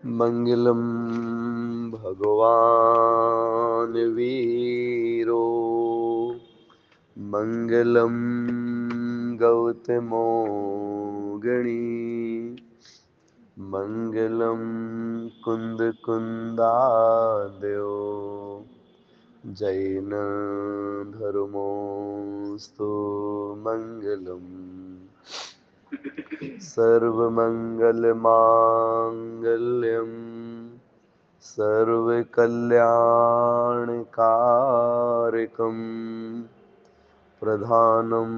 मंगलम भगवान वीरो मंगलम गौतमो गणी मंगलम कुंद कुंदादयो जैन धर्मोस्तु मंगलम सर्वमंगलमांगल्यं सर्वकल्याणकारकं प्रधानं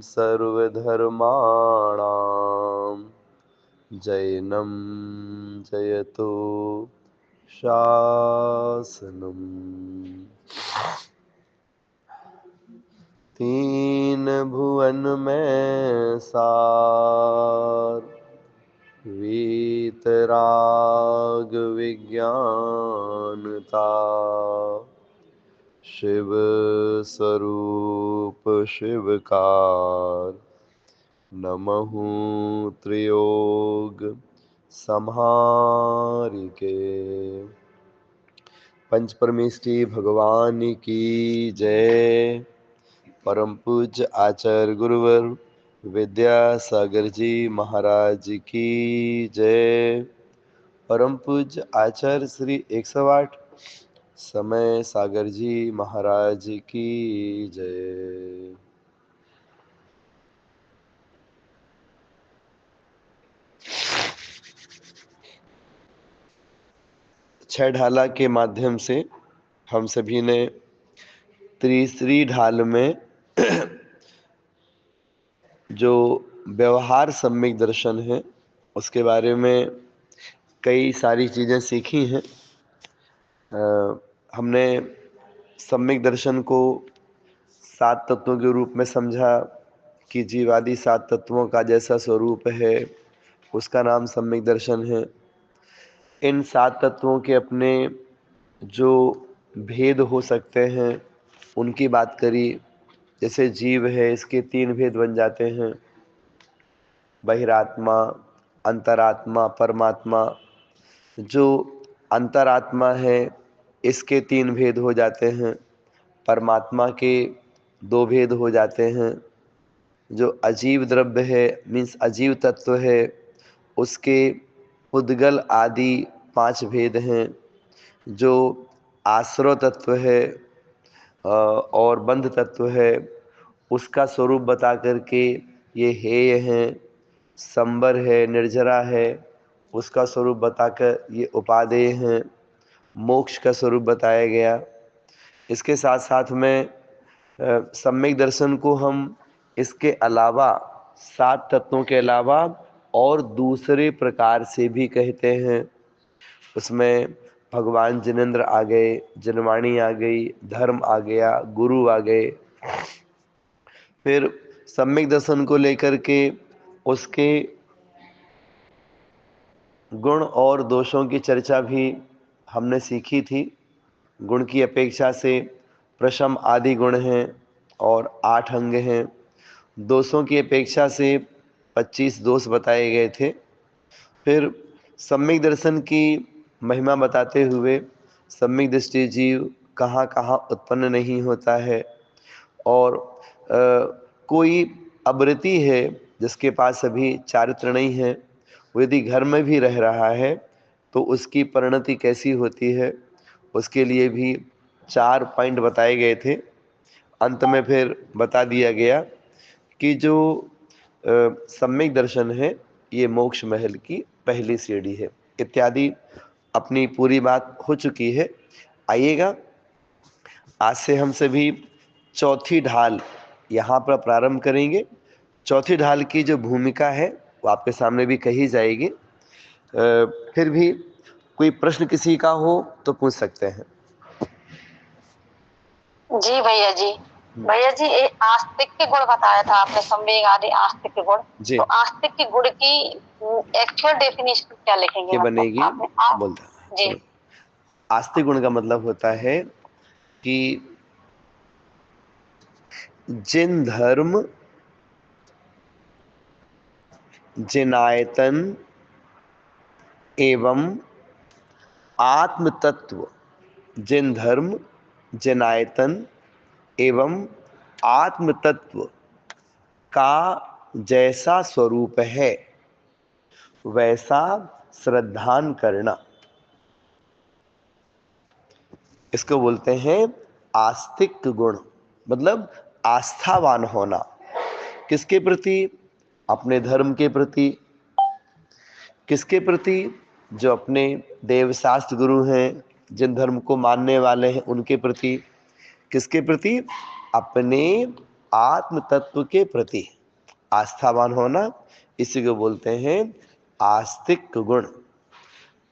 सर्वधर्माणां जैनं जयतु शासनम्। तीन भुवन में सार वीतराग विज्ञानता शिव स्वरूप शिवकार नमहु त्रियोग संहारिके। पंच परमेष्टि भगवान की जय। परम पूज्य आचार्य गुरुवर विद्यासागर जी महाराज की जय। परम पूज्य आचार्य श्री 108 समय सागर जी महाराज की जय। छह ढाला के माध्यम से हम सभी ने तीसरी ढाल में जो व्यवहार सम्यक दर्शन है उसके बारे में कई सारी चीज़ें सीखी हैं। हमने सम्यक दर्शन को 7 तत्वों के रूप में समझा कि जीवादि 7 तत्वों का जैसा स्वरूप है उसका नाम सम्यक दर्शन है। इन 7 तत्वों के अपने जो भेद हो सकते हैं उनकी बात करी। जैसे जीव है, इसके 3 भेद बन जाते हैं, बहिरात्मा, अंतरात्मा, परमात्मा। जो अंतरात्मा है इसके 3 भेद हो जाते हैं, परमात्मा के 2 भेद हो जाते हैं। जो अजीव द्रव्य है मीन्स अजीव तत्व है उसके उद्गल आदि 5 भेद हैं। जो आश्रव तत्व है और बंध तत्व है उसका स्वरूप बता करके ये हेय हैं, संबर है, निर्जरा है उसका स्वरूप बताकर ये उपादेय हैं, मोक्ष का स्वरूप बताया गया। इसके साथ साथ में सम्यक दर्शन को हम इसके अलावा 7 तत्वों के अलावा और दूसरे प्रकार से भी कहते हैं। उसमें भगवान जिनेंद्र आ गए, जनवाणी आ गई, धर्म आ गया, गुरु आ गए। फिर सम्यक दर्शन को लेकर के उसके गुण और दोषों की चर्चा भी हमने सीखी थी। गुण की अपेक्षा से प्रशम आदि गुण हैं और 8 अंग हैं। दोषों की अपेक्षा से 25 दोष बताए गए थे। फिर सम्यक दर्शन की महिमा बताते हुए सम्यक दृष्टि जीव कहाँ कहाँ उत्पन्न नहीं होता है और कोई अवृत्ति है जिसके पास अभी चारित्र नहीं है, वो यदि घर में भी रह रहा है तो उसकी परिणति कैसी होती है, उसके लिए भी 4 पॉइंट बताए गए थे। अंत में फिर बता दिया गया कि जो सम्यक दर्शन है ये मोक्ष महल की पहली सीढ़ी है इत्यादि अपनी पूरी बात हो चुकी है। आइएगा आज से हम सभी चौथी ढाल यहाँ पर प्रारंभ करेंगे। चौथी ढाल की जो भूमिका है वो आपके सामने भी कही जाएगी। फिर भी कोई प्रश्न किसी का हो तो पूछ सकते हैं। जी भैया जी। भैया जी ये आस्तिक के गुण बताया था आपने, संवेग आदि आस्तिक के गुण। जी। तो आस्तिक के गुण की एक्चुअल डेफिनेशन क्या लिखेंगे? ये मतलब बनेगी आपने आप बोलता जी सुनो, आस्तिक गुण का मतलब होता है कि जिन धर्म, जिन आयतन, एवं आत्म तत्व जिन धर्म जनायतन एवं आत्म तत्व का जैसा स्वरूप है वैसा श्रद्धान करना, इसको बोलते हैं आस्तिक गुण। मतलब आस्थावान होना किसके प्रति? अपने धर्म के प्रति। किसके प्रति? जो अपने देवशास्त्र गुरु हैं, जिन धर्म को मानने वाले हैं उनके प्रति। किसके प्रति? अपने आत्म तत्व के प्रति आस्थावान होना, इसी को बोलते हैं आस्तिक गुण।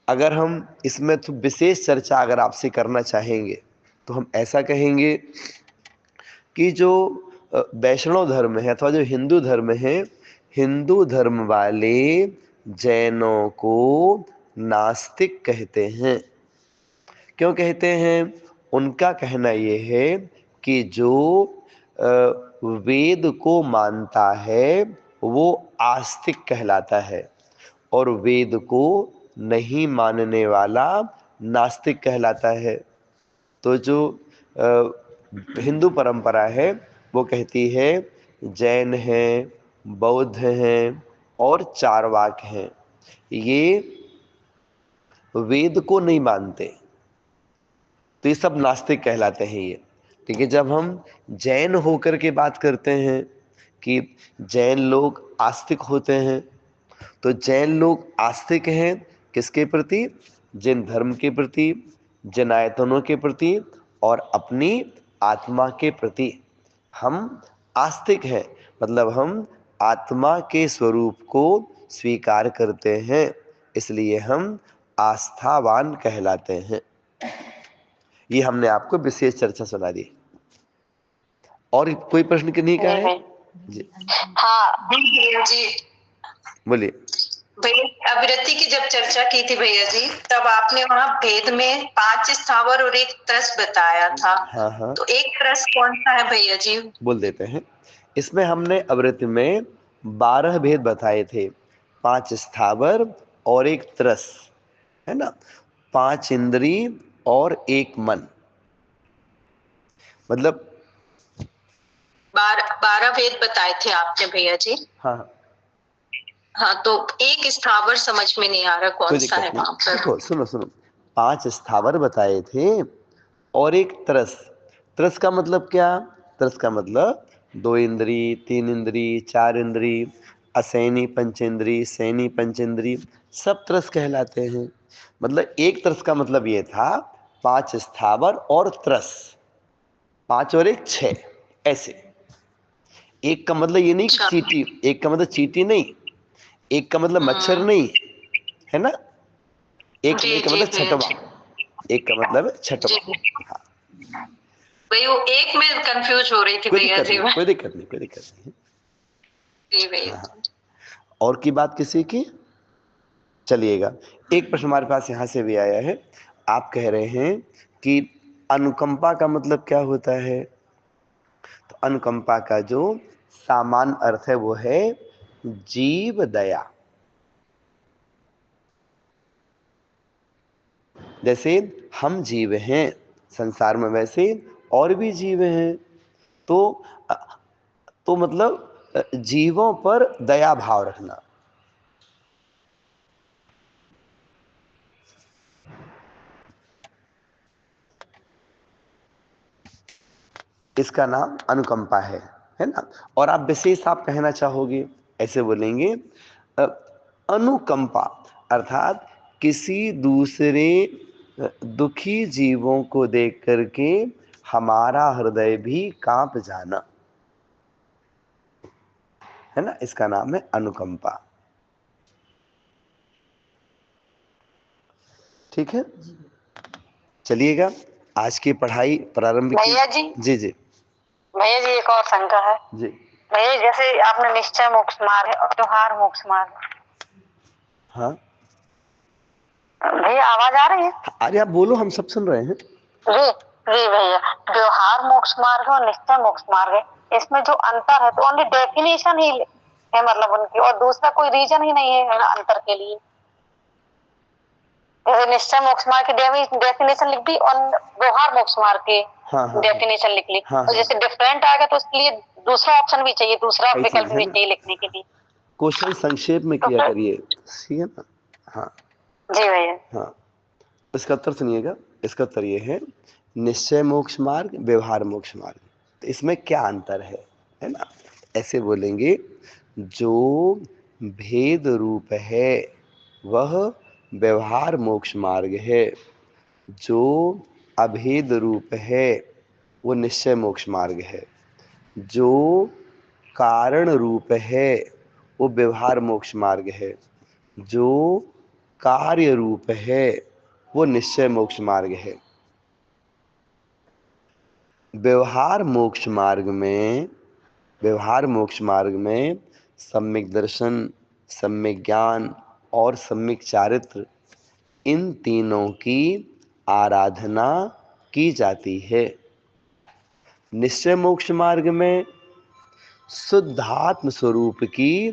अगर हम इसमें तो विशेष चर्चा अगर आपसे करना चाहेंगे तो हम ऐसा कहेंगे कि जो वैष्णव धर्म है अथवा जो हिंदू धर्म है, हिंदू धर्म वाले जैनों को नास्तिक कहते हैं। क्यों कहते हैं? उनका कहना यह है कि जो वेद को मानता है वो आस्तिक कहलाता है और वेद को नहीं मानने वाला नास्तिक कहलाता है। तो जो हिंदू परंपरा है वो कहती है जैन हैं, बौद्ध हैं और चारवाक हैं, ये वेद को नहीं मानते, तो ये सब नास्तिक कहलाते हैं ये। ठीक है, जब हम जैन होकर के बात करते हैं कि जैन लोग आस्तिक होते हैं, तो जैन लोग आस्तिक हैं किसके प्रति? जिन धर्म के प्रति, जिन आयतनों के प्रति और अपनी आत्मा के प्रति हम आस्तिक हैं। मतलब हम आत्मा के स्वरूप को स्वीकार करते हैं, इसलिए हम आस्थावान कहलाते हैं। ये हमने आपको विशेष चर्चा सुना दी। और कोई प्रश्न की नहीं का है जी? हाँ जी बोलिए। भैया, अविरति की जब चर्चा की थी भैया जी, तब आपने वहाँ भेद में 5 स्थावर और 1 त्रस बताया था। हाँ हाँ, तो 1 त्रस कौन सा है भैया जी? बोल देते हैं। इसमें हमने अवृत्ति में 12 भेद बताए थे, 5 स्थावर और 1 त्रस, है ना, 5 इंद्री और 1 मन। मतलब 12 भेद बताए थे आपने भैया जी। हाँ हाँ, तो 1 स्थावर समझ में नहीं आ रहा कौन सा है वहां पर। देखो सुनो सुनो, 5 स्थावर बताए थे और 1 त्रस। त्रस का मतलब क्या? त्रस का मतलब 2 इंद्री, 3 इंद्री, 4 इंद्री, असैनी पंचेंद्री, सैनी पंचेंद्री, सब त्रस कहलाते हैं। मतलब 1 त्रस का मतलब ये था 5 स्थावर और त्रस, 5 और 1 6 ऐसे। 1 का मतलब ये नहीं कि चींटी, 1 का मतलब चींटी नहीं, 1 का मतलब मच्छर नहीं, है ना। 1 का मतलब छठवा, 1 का मतलब छठवा। हाँ, भाई वो 1 में कंफ्यूज हो रही थी भैया जी। कोई दिक्कत नहीं, कोई दिक्कत नहीं जी भैया। हाँ। और की बात किसी की? चलिएगा, एक प्रश्न हमारे पास यहाँ से भी आया है। आप कह रहे हैं कि अनुकंपा का मतलब क्या होता है? तो अनुकंपा का जो सामान्य अर्थ है वो है जीव दया। जैसे हम जीव हैं संसार में, वैसे और भी जीव हैं, तो मतलब जीवों पर दया भाव रखना, इसका नाम अनुकंपा है ना। और आप विशेष आप कहना चाहोगे, ऐसे बोलेंगे अनुकंपा अर्थात किसी दूसरे दुखी जीवों को देख करके हमारा हृदय भी कांप जाना, है ना, इसका नाम है अनुकंपा। ठीक है, चलिएगा आज की पढ़ाई प्रारंभ की। भैया जी, जी जी भैया जी एक और शंका है जी। भैया, जैसे आपने निश्चय मोक्ष मार्ग और व्यवहार मोक्ष मार्ग। हाँ भैया आवाज आ रही है? अरे आप बोलो, हम सब सुन रहे हैं। जी जी भैया, व्यवहार मोक्ष मार्ग और निश्चय मोक्ष मार्ग है, इसमें जो अंतर है तो ओनली डेफिनेशन ही है, मतलब उनकी, और दूसरा कोई रीजन ही नहीं है अंतर के लिए। निश्चय मोक्ष मार्ग की डेफिनेशन लिख दी और व्यवहार मोक्ष मार्ग की हाँ डेफिनेशन लिख ली। हाँ और जैसे डिफरेंट आएगा तो उसके लिए दूसरा ऑप्शन भी चाहिए, दूसरा सही विकल्प चीज है भी ना, चाहिए लिखने के लिए। क्वेश्चन संक्षेप में तो किया फिर करिए, ठीक है ना। हाँ जी भैया। हाँ, इसका उत्तर सुनिएगा। इसका उत्तर ये है, निश्चय मोक्ष मार्ग, व्यवहार मोक्ष मार्ग। तो इसमें क्या अंतर है ना। ऐसे बोलेंगे, जो भेद रूप है वह व्यवहार मोक्ष मार्ग है, जो अभेद रूप है वो निश्चय मोक्ष मार्ग है, जो कारण रूप है वो व्यवहार मोक्ष मार्ग है, जो कार्य रूप है वो निश्चय मोक्ष मार्ग है। व्यवहार मोक्ष मार्ग में, व्यवहार मोक्ष मार्ग में सम्यक दर्शन, सम्यक ज्ञान और सम्यक चारित्र, इन तीनों की आराधना की जाती है। निश्चय मोक्ष मार्ग में शुद्धात्म स्वरूप की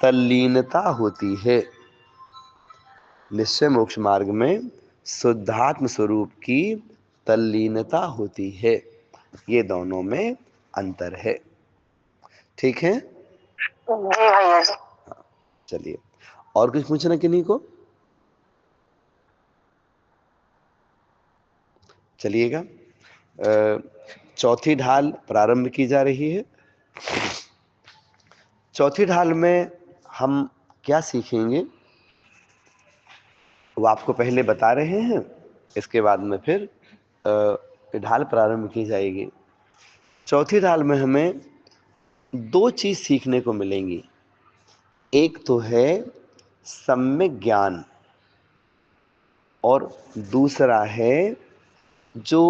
तल्लीनता होती है। निश्चय मोक्ष मार्ग में शुद्धात्म स्वरूप की तल्लीनता होती है। ये दोनों में अंतर है, ठीक है। जी भैया जी। चलिए, और कुछ पूछना किन्हीं को? चलिएगा, चौथी ढाल प्रारंभ की जा रही है। चौथी ढाल में हम क्या सीखेंगे वो आपको पहले बता रहे हैं, इसके बाद में फिर ढाल प्रारंभ की जाएगी। चौथी ढाल में हमें दो चीज सीखने को मिलेंगी। एक तो है सम्यक ज्ञान और दूसरा है जो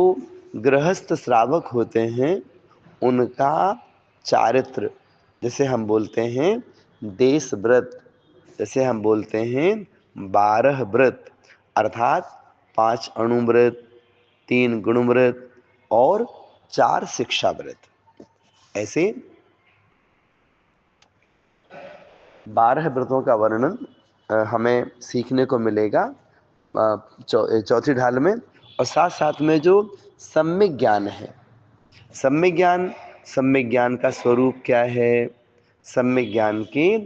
गृहस्थ श्रावक होते हैं उनका चारित्र। जैसे हम बोलते हैं देश व्रत, जैसे हम बोलते हैं 12 व्रत, अर्थात 5 अणु व्रत, 3 गुण व्रत और 4 शिक्षा व्रत। ऐसे 12 व्रतों का वर्णन हमें सीखने को मिलेगा चौथी ढाल में। और साथ साथ में जो सम्यक ज्ञान है, सम्यक ज्ञान, सम्यक ज्ञान का स्वरूप क्या है, सम्यक ज्ञान के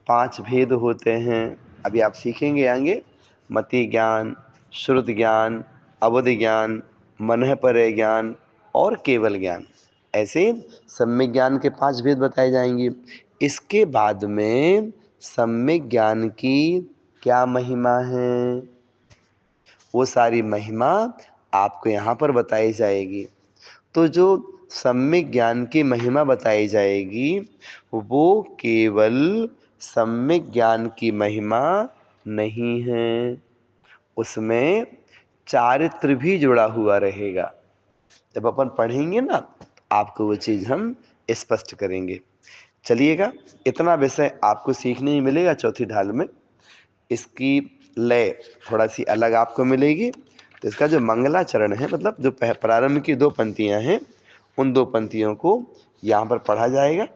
5 भेद होते हैं। अभी आप सीखेंगे आगे, मति ज्ञान, श्रुत ज्ञान, अवध ज्ञान, मनःपरय ज्ञान और केवल ज्ञान। ऐसे सम्यक ज्ञान के 5 भेद बताए जाएंगे। इसके बाद में सम्यक ज्ञान की क्या महिमा है, वो सारी महिमा आपको यहाँ पर बताई जाएगी। तो जो सम्यक ज्ञान की महिमा बताई जाएगी वो केवल सम्यक ज्ञान की महिमा नहीं है, उसमें चारित्र भी जुड़ा हुआ रहेगा। जब अपन पढ़ेंगे ना आपको वो चीज हम स्पष्ट करेंगे। चलिएगा, इतना विषय आपको सीखने ही मिलेगा चौथी ढाल में। इसकी लय थोड़ा सी अलग आपको मिलेगी। तो इसका जो मंगलाचरण है, मतलब जो प्रारंभ की 2 पंक्तियां हैं, उन 2 पंक्तियों को यहाँ पर पढ़ा जाएगा।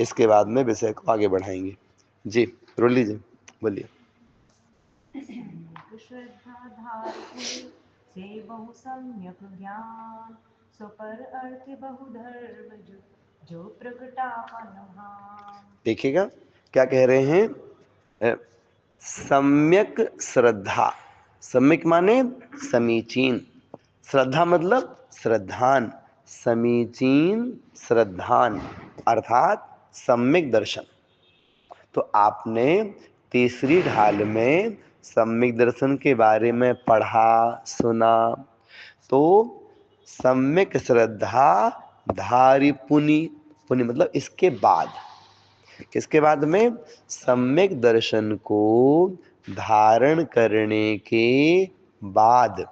इसके बाद में विषय को आगे बढ़ाएंगे। जी रोली जी बोलिए। श्रद्धा धारु से बहु सम्यक ज्ञान, सो पर अर्थ बहु धर्म जो प्रगटापन भान। देखिएगा क्या कह रहे हैं, सम्यक श्रद्धा, सम्यक माने समीचीन, श्रद्धा मतलब श्रद्धान, समीचीन श्रद्धान अर्थात सम्यक दर्शन। तो आपने तीसरी ढाल में सम्यक दर्शन के बारे में पढ़ा सुना। तो सम्यक श्रद्धा धारि पुनि, पुनि मतलब इसके बाद, किसके बाद में, सम्यक दर्शन को धारण करने के बाद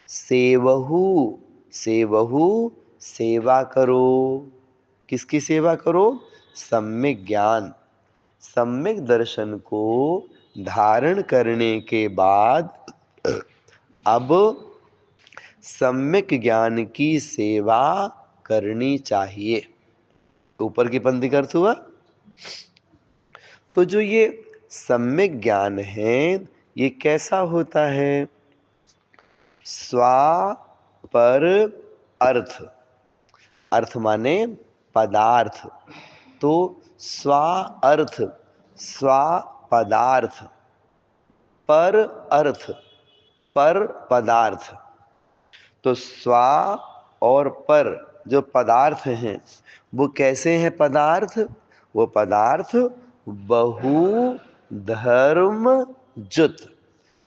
सेवहु, सेवहु सेवा करो। किसकी सेवा करो, सम्यक ज्ञान, सम्यक दर्शन को धारण करने के बाद अब सम्यक ज्ञान की सेवा करनी चाहिए। ऊपर की पंक्ति का अर्थ हुआ। तो जो ये सम्यक ज्ञान है ये कैसा होता है? स्वा पर अर्थ, अर्थ माने पदार्थ, तो स्वा अर्थ, स्वा पदार्थ, पर अर्थ, पर पदार्थ। तो स्वा और पर जो पदार्थ हैं वो कैसे हैं पदार्थ? वो पदार्थ बहु धर्म जुत,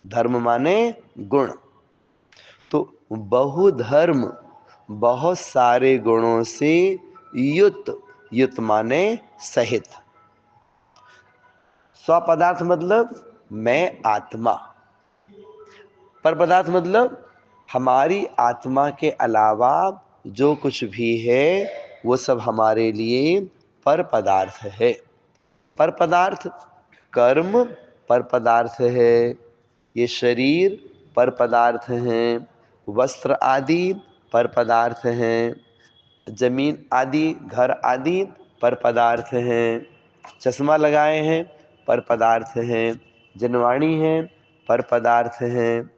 धर्म माने गुण, तो बहुधर्म बहुत सारे गुणों से युत, युत माने सहित। स्वपदार्थ मतलब मैं आत्मा, पर पदार्थ मतलब हमारी आत्मा के अलावा जो कुछ भी है वो सब हमारे लिए पर पदार्थ है। पर पदार्थ कर्म पर पदार्थ है, ये शरीर पर पदार्थ हैं, वस्त्र आदि पर पदार्थ हैं, जमीन आदि घर आदि पर पदार्थ हैं, चश्मा लगाए हैं पर पदार्थ हैं, जनवाणी है पर पदार्थ हैं,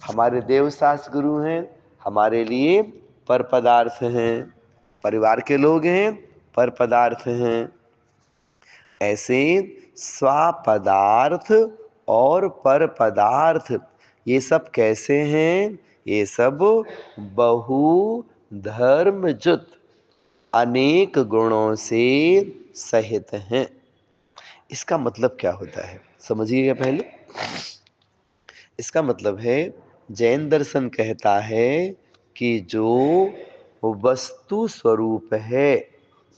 हमारे देव शास्त्र गुरु हैं हमारे लिए पर पदार्थ हैं, परिवार के लोग हैं पर पदार्थ हैं। ऐसे स्वापदार्थ और पर पदार्थ ये सब कैसे हैं? ये सब बहु धर्मजुत अनेक गुणों से सहित हैं। इसका मतलब क्या होता है समझिएगा पहले। इसका मतलब है जैन दर्शन कहता है कि जो वस्तु स्वरूप है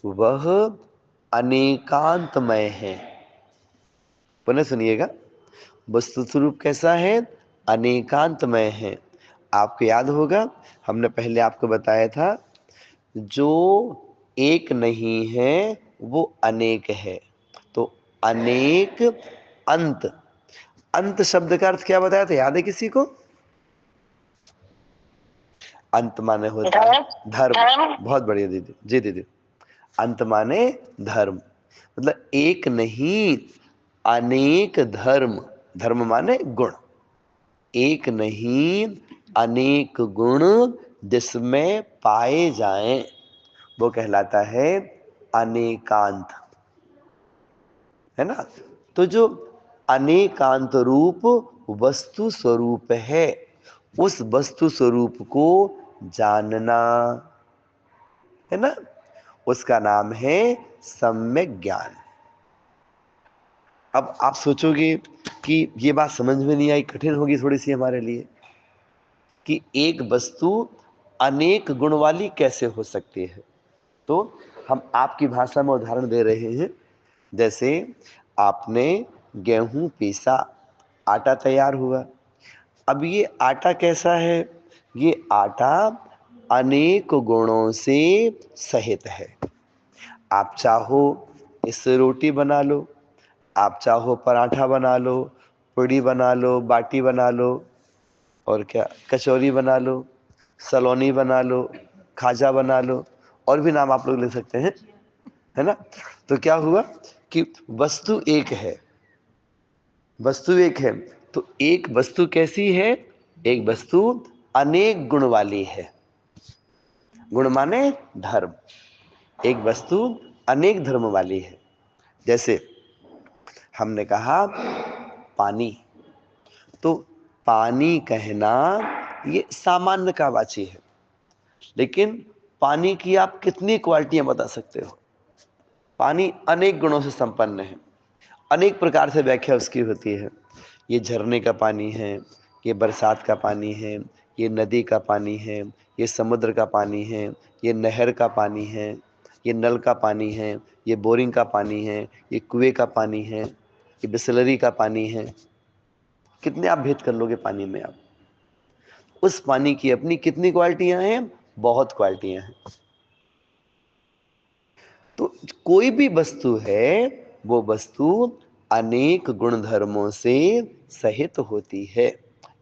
वह अनेकांतमय है। पुनः सुनिएगा, वस्तु स्वरूप कैसा है? अनेकांतमय है। आपको याद होगा हमने पहले आपको बताया था जो एक नहीं है वो अनेक है। तो अनेक अंत, अंत शब्द का अर्थ क्या बताया था याद है किसी को? अंत माने होता है धर्म। बहुत बढ़िया दीदी, जी दीदी। अंत माने धर्म, मतलब एक नहीं अनेक धर्म, धर्म माने गुण, एक नहीं अनेक गुण जिसमें पाए जाएं वो कहलाता है अनेकांत, है ना। तो जो अनेकांत रूप वस्तु स्वरूप है उस वस्तु स्वरूप को जानना है ना, उसका नाम है सम्यक ज्ञान। अब आप सोचोगे कि ये बात समझ में नहीं आई, कठिन होगी थोड़ी सी हमारे लिए कि एक वस्तु अनेक गुण वाली कैसे हो सकती है। तो हम आपकी भाषा में उदाहरण दे रहे हैं। जैसे आपने गेहूं पीसा, आटा तैयार हुआ। अब ये आटा कैसा है? ये आटा अनेक गुणों से सहित है। आप चाहो इससे रोटी बना लो, आप चाहो पराठा बना लो, पूड़ी बना लो, बाटी बना लो, और क्या कचौरी बना लो, सलोनी बना लो, खाजा बना लो, और भी नाम आप लोग ले सकते हैं, है ना। तो क्या हुआ कि वस्तु एक है, वस्तु एक है। तो एक वस्तु कैसी है? एक वस्तु अनेक गुण वाली है। गुण माने धर्म। एक वस्तु अनेक धर्म वाली है। जैसे हमने कहा पानी, तो पानी कहना ये सामान्य का वाची है, लेकिन पानी की आप कितनी क्वालिटियां बता सकते हो? पानी अनेक गुणों से संपन्न है, अनेक प्रकार से व्याख्या उसकी होती है। ये झरने का पानी है, ये बरसात का पानी है, ये नदी का पानी है, ये समुद्र का पानी है, ये नहर का पानी है, ये नल का पानी है, ये बोरिंग का पानी है, ये कुएं का पानी है, ये बिसलरी का पानी है। कितने आप भेद कर लोगे पानी में आप? उस पानी की अपनी कितनी क्वालिटियां हैं? बहुत क्वालिटियां हैं। तो कोई भी वस्तु है वो वस्तु अनेक गुण धर्मों से सहित होती है।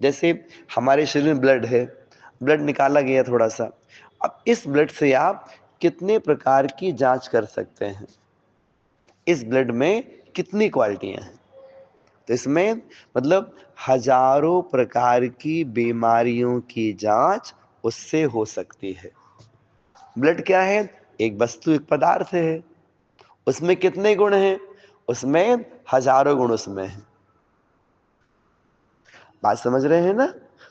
जैसे हमारे शरीर में ब्लड है, ब्लड निकाला गया थोड़ा सा, अब इस ब्लड से आप कितने प्रकार की जांच कर सकते हैं? इस ब्लड में कितनी क्वालिटियां हैं? तो इसमें मतलब हजारों प्रकार की बीमारियों की जांच उससे हो सकती है। ब्लड क्या है? एक वस्तु, एक पदार्थ है। उसमें कितने गुण हैं? उसमें हजारों गुण उसमें हैं। बात समझ रहे हैं ना?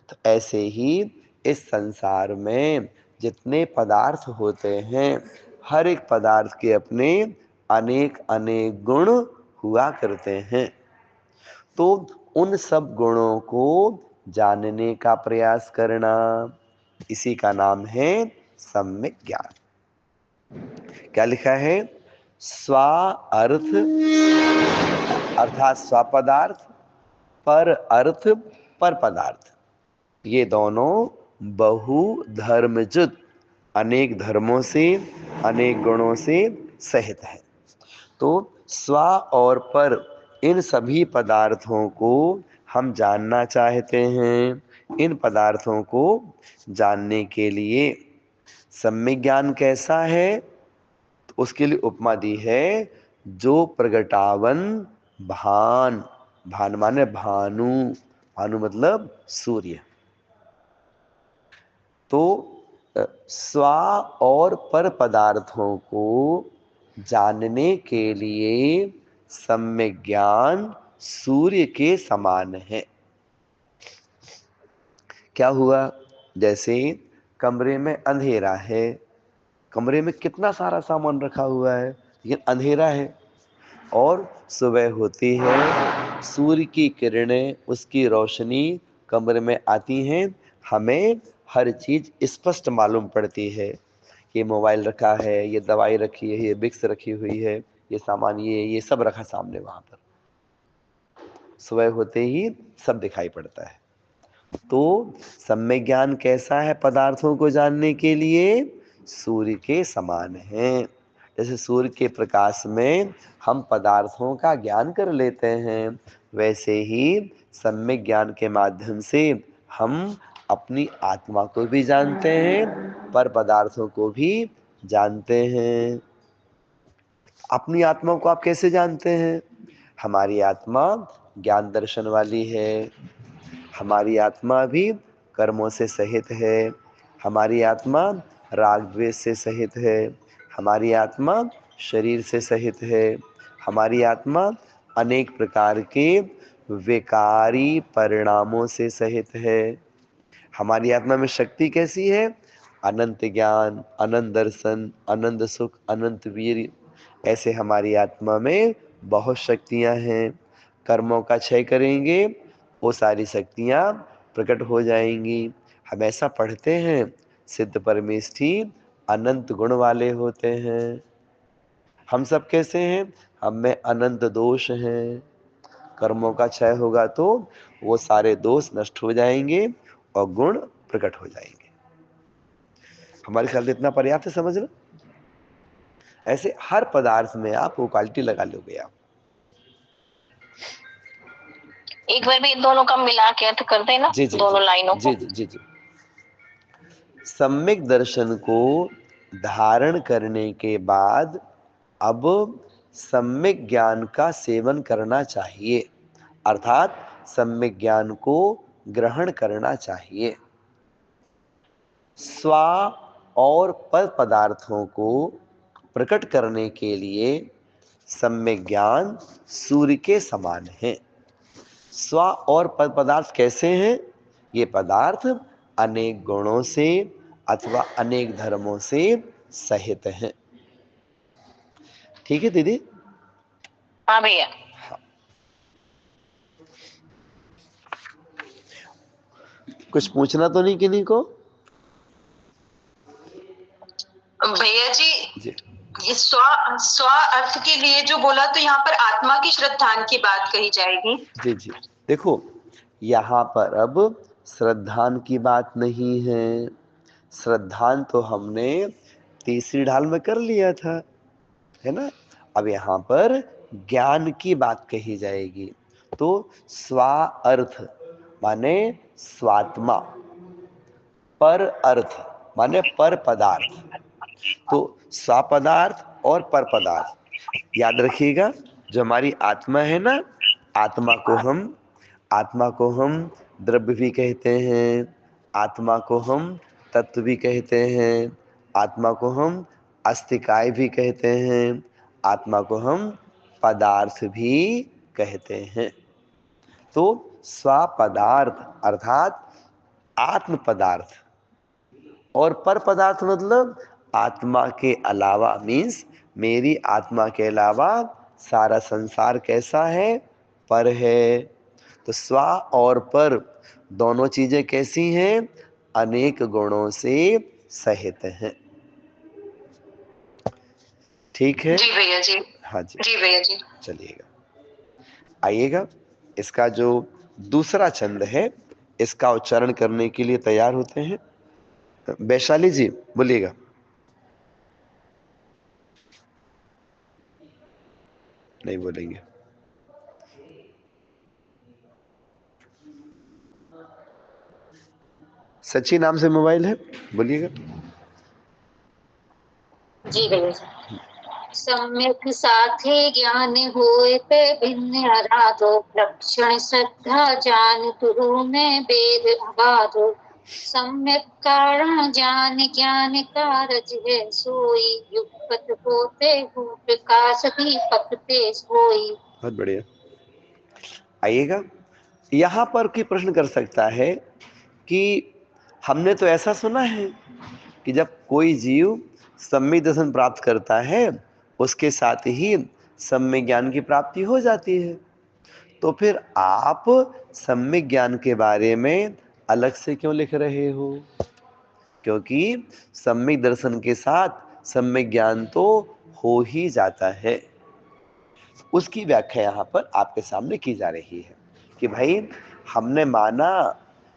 तो ऐसे ही इस संसार में जितने पदार्थ होते हैं, हर एक पदार्थ के अपने अनेक अनेक गुण हुआ करते हैं। तो उन सब गुणों को जानने का प्रयास करना, इसी का नाम है सम्यक ज्ञान। क्या लिखा है? स्वा अर्थ अर्थात स्व पदार्थ, पर अर्थ पर पदार्थ, ये दोनों बहु धर्मजुत, अनेक धर्मों से, अनेक गुणों से सहित है। तो स्व और पर, इन सभी पदार्थों को हम जानना चाहते हैं। इन पदार्थों को जानने के लिए सम्यक ज्ञान कैसा है? तो उसके लिए उपमा दी है, जो प्रगटावन भान। भान माने भानु, भानु मतलब सूर्य। तो स्व और पर पदार्थों को जानने के लिए सम्यक ज्ञान सूर्य के समान है। क्या हुआ? जैसे कमरे में अंधेरा है, कमरे में कितना सारा सामान रखा हुआ है, लेकिन अंधेरा है, और सुबह होती है, सूर्य की किरणें, उसकी रोशनी कमरे में आती हैं, हमें हर चीज स्पष्ट मालूम पड़ती है। ये मोबाइल रखा है, ये दवाई रखी है, ये विक्स रखी हुई है, ये सामान, ये सब रखा सामने वहां पर। सुबह होते ही सब दिखाई पड़ता है। तो सम्यक ज्ञान कैसा है पदार्थों को जानने के लिए? सूर्य के समान है। जैसे सूर्य के प्रकाश में हम पदार्थों का ज्ञान कर लेते हैं, वैसे ही सम्यक ज्ञान के माध्यम से हम अपनी आत्मा को भी जानते हैं, पर पदार्थों को भी जानते हैं। अपनी आत्मा को आप कैसे जानते हैं? हमारी आत्मा ज्ञान दर्शन वाली है, हमारी आत्मा भी कर्मों से सहित है, हमारी आत्मा राग द्वेष से सहित है, हमारी आत्मा शरीर से सहित है, हमारी आत्मा अनेक प्रकार के विकारी परिणामों से सहित है। हमारी आत्मा में शक्ति कैसी है? अनंत ज्ञान, अनंत दर्शन, अनंत सुख, अनंत वीर। ऐसे हमारी आत्मा में बहुत शक्तियां हैं। कर्मों का क्षय करेंगे, वो सारी शक्तियां प्रकट हो जाएंगी। हम ऐसा पढ़ते हैं, सिद्ध परमेष्ठी अनंत गुण वाले होते हैं। हम सब कैसे हैं? हम में अनंत दोष हैं। कर्मों का क्षय होगा तो वो सारे दोष नष्ट हो जाएंगे और गुण प्रकट हो जाएंगे। हमारे ख्याल से इतना पर्याप्त है समझना। ऐसे हर पदार्थ में आप वो क्वालिटी लगा लोगे आप। एक बार भी दोनों का मिला के अर्थ कर देना, जी जी दोनों जी लाइनों जी को। जी जी जी। सम्यक दर्शन को धारण करने के बाद अब सम्यक ज्ञान का सेवन करना चाहिए, अर्थात सम्यक ज्ञान को ग्रहण करना चाहिए। स्व और पर पदार्थों को प्रकट करने के लिए सम्यक ज्ञान सूर्य के समान है। स्व और पर पदार्थ कैसे हैं? ये पदार्थ अनेक गुणों से अथवा अनेक धर्मों से सहित हैं। ठीक है दीदी? हाँ भैया। कुछ पूछना तो नहीं किन्हीं को? भैया जी, जी ये स्व स्व अर्थ के लिए जो बोला, तो यहाँ पर आत्मा की श्रद्धान की बात कही जाएगी। जी जी। देखो, यहाँ पर अब श्रद्धान की बात नहीं है। श्रद्धान तो हमने तीसरी ढाल में कर लिया था, है ना? अब यहाँ पर ज्ञान की बात कही जाएगी। तो स्वा अर्थ माने स्वात्मा, पर अर्थ माने पर पदार्थ। तो स्व पदार्थ और पर पदार्थ, याद रखिएगा, जो हमारी आत्मा है ना, आत्मा को हम द्रव्य भी कहते हैं, आत्मा को हम तत्व भी कहते हैं, आत्मा को हम अस्तिकाय भी कहते हैं, आत्मा को हम पदार्थ भी कहते हैं। तो स्वपदार्थ अर्थात आत्म पदार्थ और पर पदार्थ मतलब आत्मा के अलावा, मीन्स मेरी आत्मा के अलावा सारा संसार कैसा है? पर है। तो स्व और पर दोनों चीजें कैसी हैं? अनेक गुणों से सहित हैं। ठीक है जी भैया जी। हाँ जी, जी भैया जी। चलिएगा, आइएगा। इसका जो दूसरा छंद है इसका उच्चारण करने के लिए तैयार होते हैं। वैशाली जी बोलिएगा। नहीं बोलेंगे। सच्ची नाम से मोबाइल है, बोलिएगा। जी भैया जी। सम्यक साथे ज्ञान होए पे भिन्न आराधो, लक्षण श्रद्धा जान तुरु में वेद अगाधो। सम्यक कारण जान ज्ञान कारज है सोई, युगपत होते हो प्रकाश दीपक ते सोई। बहुत बढ़िया, आइएगा। यहाँ पर कोई प्रश्न कर सकता है कि हमने तो ऐसा सुना है कि जब कोई जीव सम्यक दर्शन प्राप्त करता है उसके साथ ही सम्यक ज्ञान की प्राप्ति हो जाती है, तो फिर आप सम्यक ज्ञान के बारे में अलग से क्यों लिख रहे हो? क्योंकि सम्यक दर्शन के साथ सम्यक ज्ञान तो हो ही जाता है। उसकी व्याख्या यहाँ पर आपके सामने की जा रही है कि भाई हमने माना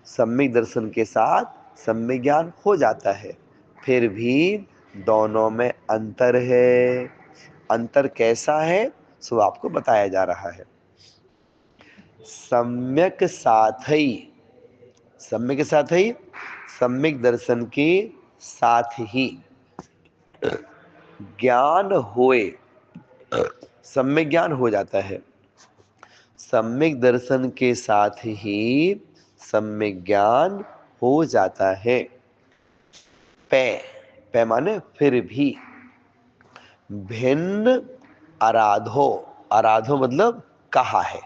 सम्यक दर्शन के साथ सम्यक ज्ञान हो जाता है, फिर भी दोनों में अंतर है। अंतर कैसा है सो आपको बताया जा रहा है। सम्यक साथ ही, सम्यक के साथ ही, सम्यक दर्शन के साथ ही ज्ञान होए, सम्यक ज्ञान हो जाता है। सम्यक दर्शन के साथ ही सम्यक ज्ञान हो जाता है। पै पै माने फिर भी, भिन्न आराधो, आराधो मतलब कहा है,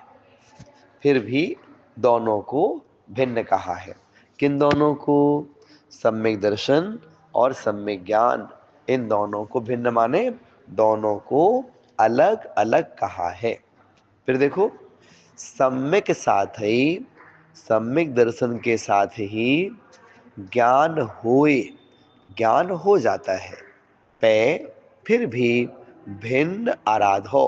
फिर भी दोनों को भिन्न कहा है। किन दोनों को? सम्यक दर्शन और सम्यक ज्ञान, इन दोनों को भिन्न माने दोनों को अलग अलग कहा है। फिर देखो, सम्यक साथ ही, सम्यक दर्शन के साथ ही ज्ञान होए, ज्ञान हो जाता है। पे फिर भी भिन्न आराधो,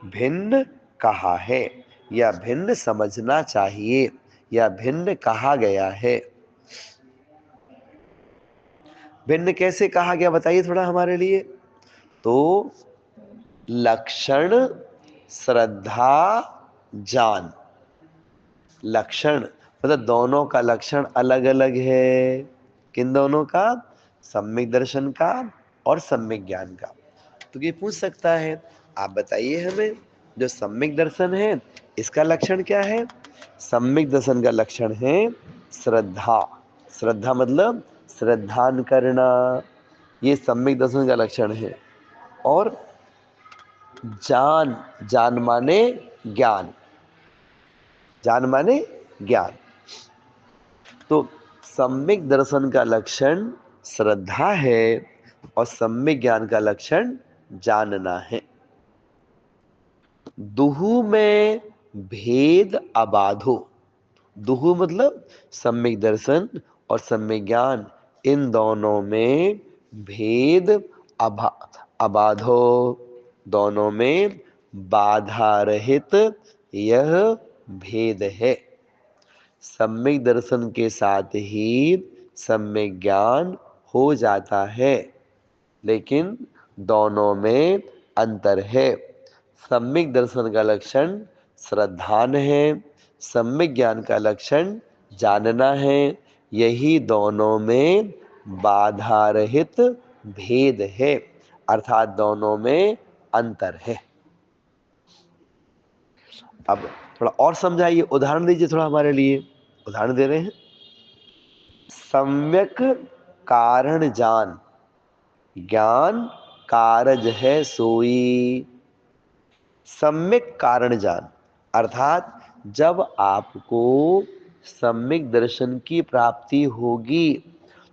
भिन्न कहा है या भिन्न समझना चाहिए या भिन्न कहा गया है। भिन्न कैसे कहा गया बताइए थोड़ा हमारे लिए। तो लक्षण श्रद्धा जान, लक्षण मतलब दोनों का लक्षण अलग अलग है। किन दोनों का? सम्यक दर्शन का और सम्यक ज्ञान का। तो ये पूछ सकता है आप बताइए हमें, जो सम्यक दर्शन है इसका लक्षण क्या है? सम्यक दर्शन का लक्षण है श्रद्धा। श्रद्धा मतलब श्रद्धान करना, ये सम्यक दर्शन का लक्षण है। और जान, जान माने ज्ञान, जान माने ज्ञान। तो सम्यक दर्शन का लक्षण श्रद्धा है और सम्यक ज्ञान का लक्षण जानना है। दुहु में भेद अबाधो, दुहु मतलब सम्यक दर्शन और सम्यक ज्ञान, इन दोनों में भेद अबाधो, दोनों में बाधा रहित यह भेद है। सम्यक दर्शन के साथ ही सम्यक ज्ञान हो जाता है, लेकिन दोनों में अंतर है। सम्यक दर्शन का लक्षण श्रद्धान है, सम्यक ज्ञान का लक्षण जानना है। यही दोनों में बाधा रहित भेद है, अर्थात दोनों में अंतर है। अब थोड़ा और समझाइए, उदाहरण दीजिए थोड़ा हमारे लिए। उदाहरण दे रहे हैं। सम्यक कारण जान, ज्ञान कारज है सोई। सम्यक कारण जान अर्थात जब आपको सम्यक दर्शन की प्राप्ति होगी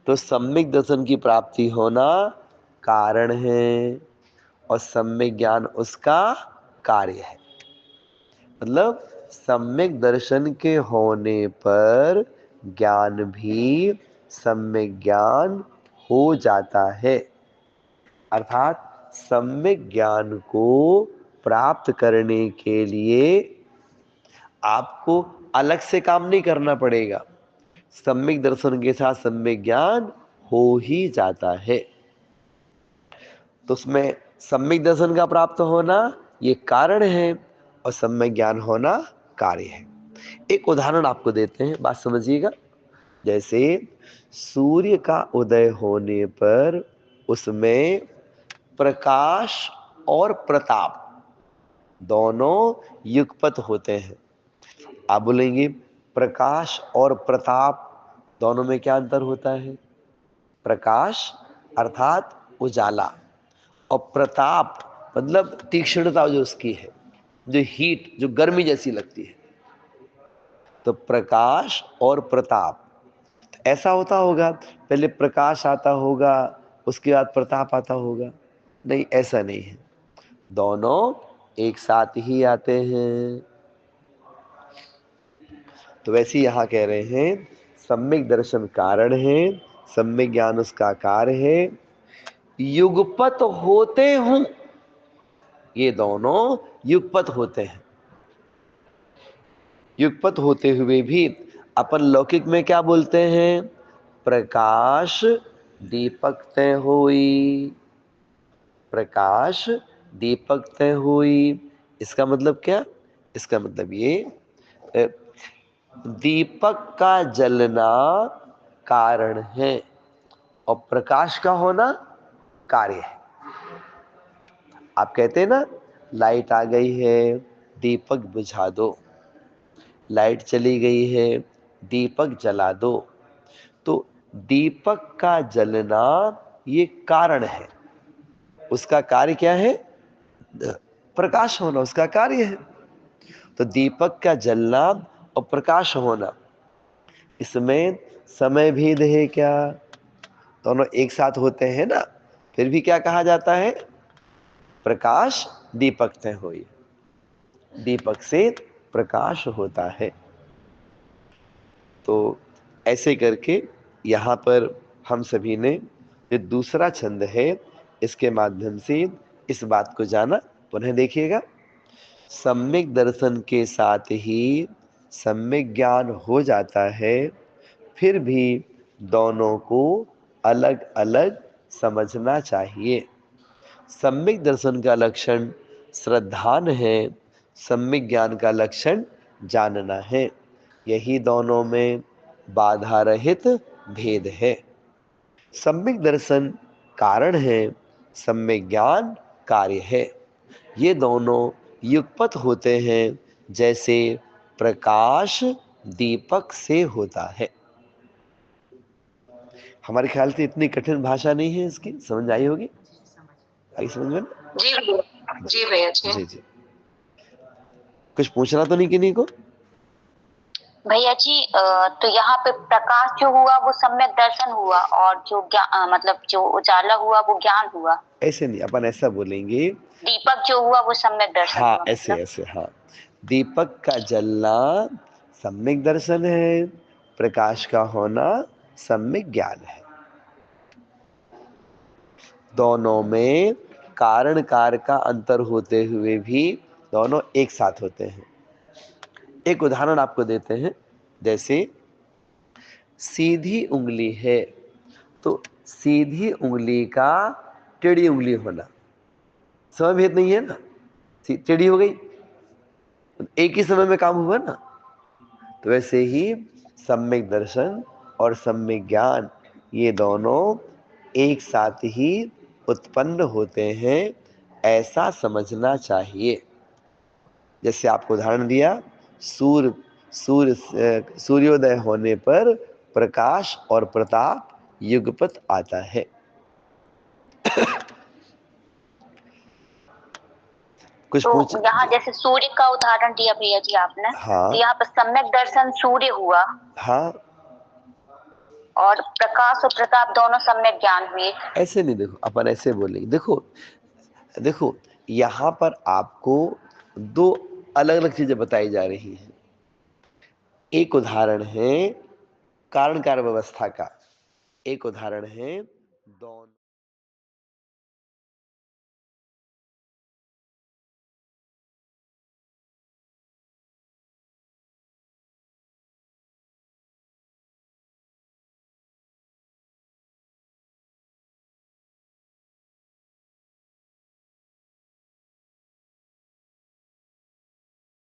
तो सम्यक दर्शन की प्राप्ति होना कारण है और सम्यक ज्ञान उसका कार्य है। मतलब सम्यक दर्शन के होने पर ज्ञान भी सम्यक ज्ञान हो जाता है। अर्थात सम्यक ज्ञान को प्राप्त करने के लिए आपको अलग से काम नहीं करना पड़ेगा, सम्यक दर्शन के साथ सम्यक ज्ञान हो ही जाता है। तो उसमें सम्यक दर्शन का प्राप्त होना ये कारण है और सम्यक ज्ञान होना कार्य है। एक उदाहरण आपको देते हैं, बात समझिएगा। जैसे सूर्य का उदय होने पर उसमें प्रकाश और प्रताप दोनों युगपत होते हैं। आप बोलेंगे प्रकाश और प्रताप दोनों में क्या अंतर होता है? प्रकाश अर्थात उजाला और प्रताप मतलब तीक्ष्णता जो उसकी है, जो हीट, जो गर्मी जैसी लगती है। तो प्रकाश और प्रताप ऐसा होता होगा, पहले प्रकाश आता होगा उसके बाद प्रताप आता होगा? नहीं, ऐसा नहीं है, दोनों एक साथ ही आते हैं। तो वैसे यहाँ कह रहे हैं सम्यक दर्शन कारण है, सम्यक ज्ञान उसका कार्य है। युगपत होते हूं, ये दोनों युगपत होते हैं। युगपत होते हुए भी अपन लौकिक में क्या बोलते हैं? प्रकाश दीपक तय होई। प्रकाश दीपक तय हुई। इसका मतलब क्या? इसका मतलब ये दीपक का जलना कारण है और प्रकाश का होना कार्य है। आप कहते हैं ना, लाइट आ गई है दीपक बुझा दो, लाइट चली गई है दीपक जला दो। तो दीपक का जलना ये कारण है, उसका कार्य क्या है? प्रकाश होना उसका कार्य है। तो दीपक का जलना और प्रकाश होना, इसमें समय भेद है क्या? दोनों एक साथ होते हैं ना, फिर भी क्या कहा जाता है? प्रकाश दीपक तय होई, दीपक से प्रकाश होता है। तो ऐसे करके यहाँ पर हम सभी ने ये दूसरा छंद है, इसके माध्यम से इस बात को जाना। पुनः देखिएगा, सम्यक दर्शन के साथ ही सम्यक ज्ञान हो जाता है, फिर भी दोनों को अलग अलग समझना चाहिए। सम्यक दर्शन का लक्षण श्रद्धान है, सम्यक ज्ञान का लक्षण जानना है। यही दोनों में बाधा रहित भेद है। सम्यक दर्शन कारण है, सम्यक ज्ञान कार्य है। ये दोनों युगपत होते हैं, जैसे प्रकाश दीपक से होता है। हमारे ख्याल से इतनी कठिन भाषा नहीं है, इसकी समझ आई होगी। आई समझ में? जी भैया, जी भैया जी। जी जी, कुछ पूछना तो नहीं किन्हीं को? भैया जी तो यहाँ पे प्रकाश जो हुआ वो सम्यक दर्शन हुआ और जो मतलब जो उजाला हुआ वो ज्ञान हुआ। ऐसे नहीं, अपन ऐसा बोलेंगे, दीपक जो हुआ वो सम्यक दर्शन हाँ हुआ ऐसे मतलब। ऐसे, हाँ। दीपक का जलना सम्यक दर्शन है, प्रकाश का होना सम्यक ज्ञान है। दोनों में कारण कार्य का अंतर होते हुए भी दोनों एक साथ होते हैं। एक उदाहरण आपको देते हैं। जैसे सीधी उंगली है, तो सीधी उंगली का टेढ़ी उंगली होना, समय भेद नहीं है ना, टेढ़ी हो गई, एक ही समय में काम हुआ ना। तो वैसे ही सम्यक दर्शन और सम्यक ज्ञान ये दोनों एक साथ ही उत्पन्न होते हैं, ऐसा समझना चाहिए। जैसे आपको उदाहरण दिया, सूर्योदय होने पर प्रकाश और प्रताप युगपत आता है। कुछ तो पूछ। यहाँ जैसे सूर्य का उदाहरण दिया भैया जी आपने, हाँ तो यहाँ पर सम्यक दर्शन सूर्य हुआ हाँ, और प्रकाश और प्रताप दोनों सम्यक ज्ञान हुए। ऐसे नहीं, देखो अपन ऐसे बोलेंगे। देखो देखो, यहाँ पर आपको दो अलग अलग चीजें बताई जा रही हैं। एक उदाहरण है कारण कार्य व्यवस्था का, एक उदाहरण है दोनों।